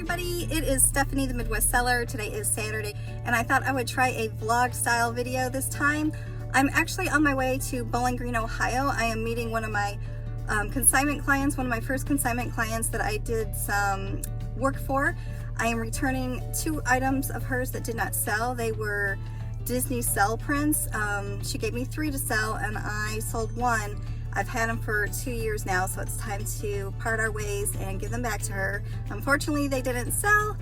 everybody, it is Stephanie, the Midwest Seller. Today is Saturday, and I thought I would try a vlog style video this time. I'm actually on my way to Bowling Green, Ohio. I am meeting one of my consignment clients, one of my first consignment clients that I did some work for. I am returning 2 items of hers that did not sell. They were Disney cell prints. She gave me 3 to sell, and I sold 1. I've had them for 2 years now, so it's time to part our ways and give them back to her. Unfortunately, they didn't sell,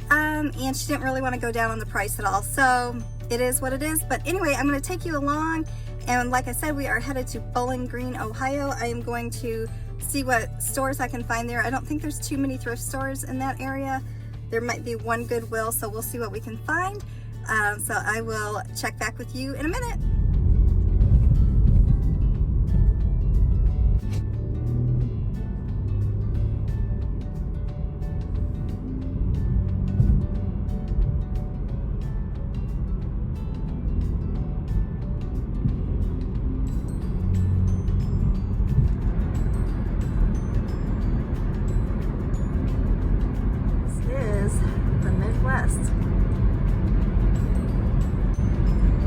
and she didn't really want to go down on the price at all, so it is what it is. But anyway, I'm going to take you along, and like I said, we are headed to Bowling Green, Ohio. I am going to see what stores I can find there. I don't think there's too many thrift stores in that area. There might be one Goodwill, so we'll see what we can find. So I will check back with you in a minute.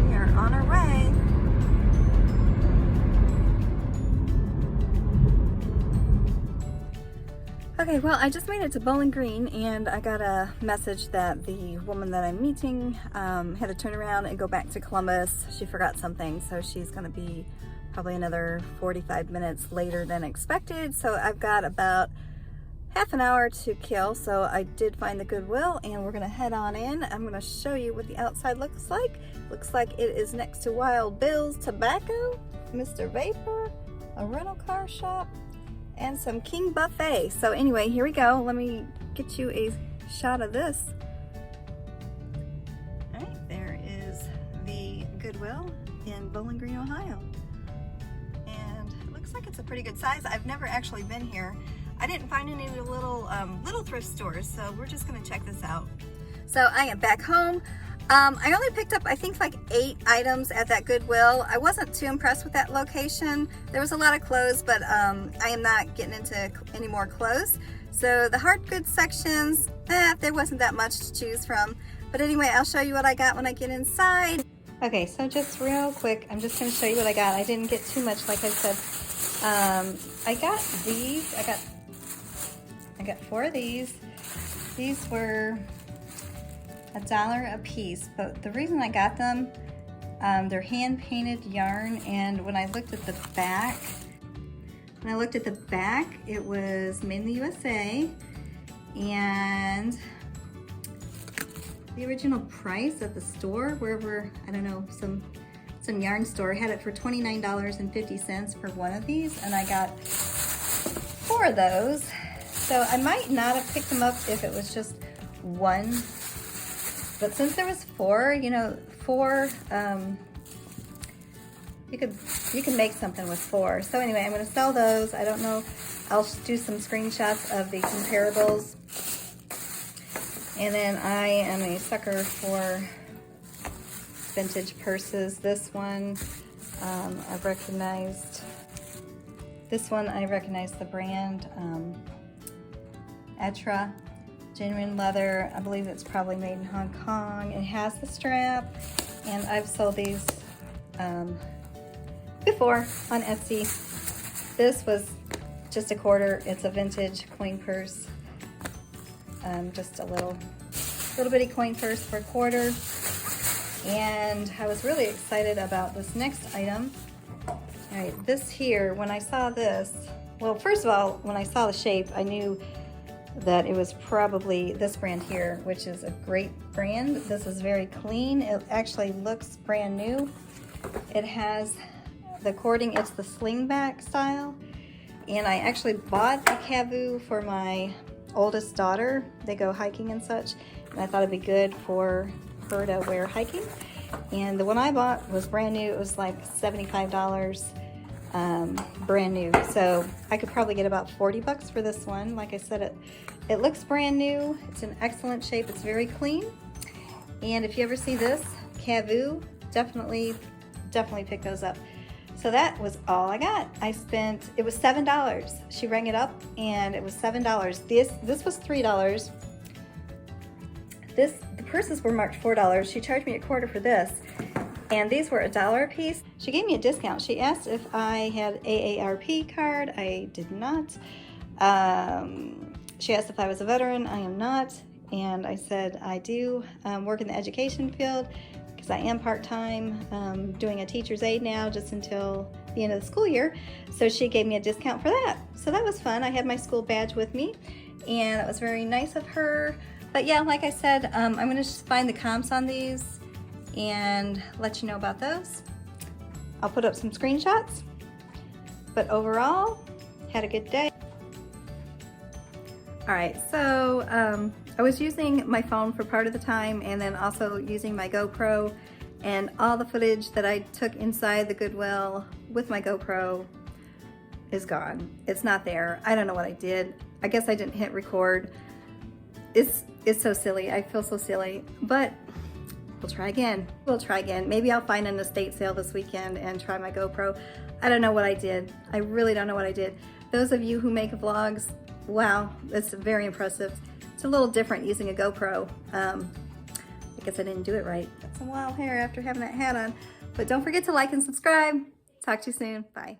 We are on our way. Okay, well, I just made it to Bowling Green, and I got a message that the woman that I'm meeting had to turn around and go back to Columbus. She forgot something, so she's going to be probably another 45 minutes later than expected. So I've got about half an hour to kill. So I did find the Goodwill, and we're gonna head on in. I'm gonna show you what the outside looks like. Looks like it is next to Wild Bill's Tobacco, Mr. Vapor, a rental car shop, and some King Buffet. So anyway, here we go. Let me get you a shot of this. All right, there is the Goodwill in Bowling Green, Ohio. And it looks like it's a pretty good size. I've never actually been here. I didn't find any little thrift stores, so we're just gonna check this out. So I am back home. I only picked up, I think, like 8 items at that Goodwill. I wasn't too impressed with that location. There was a lot of clothes, but I am not getting into any more clothes. So the hard goods sections, there wasn't that much to choose from. But anyway, I'll show you what I got when I get inside. Okay, so just real quick, I'm just gonna show you what I got. I didn't get too much, like I said. I got these. I got 4 of these. These were $1 a piece, but the reason I got them, they're hand-painted yarn, and when I looked at the back, it was made in the USA, and the original price at the store, wherever, I don't know, some yarn store, had it for $29.50 for one of these, and I got 4 of those. So I might not have picked them up if it was just 1, but since there was 4, you know, 4, you can make something with 4. So anyway, I'm going to sell those. I don't know, I'll do some screenshots of the comparables. And then I am a sucker for vintage purses. This one, I recognized the brand. Etra, genuine leather. I believe it's probably made in Hong Kong. It has the strap, and I've sold these before on Etsy. This was just a quarter. It's a vintage coin purse. Just a little bitty coin purse for a quarter. And I was really excited about this next item. All right, this here, when I saw this, well, first of all, when I saw the shape, I knew that it was probably this brand here, which is a great brand. This is very clean. It actually looks brand new. It has the cording, it's the slingback style. And I actually bought a Kavu for my oldest daughter. They go hiking and such, and I thought it'd be good for her to wear hiking. And the one I bought was brand new. It was like $75. Brand new, so I could probably get about 40 bucks for this one. Like I said, it looks brand new. It's in excellent shape. It's very clean. And if you ever see this Kavu, definitely pick those up. So that was all I got. It was $7. She rang it up and it was $7. This was $3. The purses were marked $4. She charged me a quarter for this, and these were $1 a piece. She gave me a discount. She asked if I had AARP card. I did not. She asked if I was a veteran. I am not. And I said I do work in the education field because I am part-time doing a teacher's aide now just until the end of the school year. So she gave me a discount for that. So that was fun. I had my school badge with me, and it was very nice of her. But yeah, like I said, I'm going to just find the comps on these and let you know about those. I'll put up some screenshots. But overall, had a good day. All right, so I was using my phone for part of the time and then also using my GoPro, and all the footage that I took inside the Goodwill with my GoPro is gone. It's not there. I don't know what I did. I guess I didn't hit record. It's so silly. I feel so silly, but we'll try again. We'll try again. Maybe I'll find an estate sale this weekend and try my GoPro. I don't know what I did. I really don't know what I did. Those of you who make vlogs, wow, that's very impressive. It's a little different using a GoPro. I guess I didn't do it right. Got some wild hair after having that hat on. But don't forget to like and subscribe. Talk to you soon. Bye.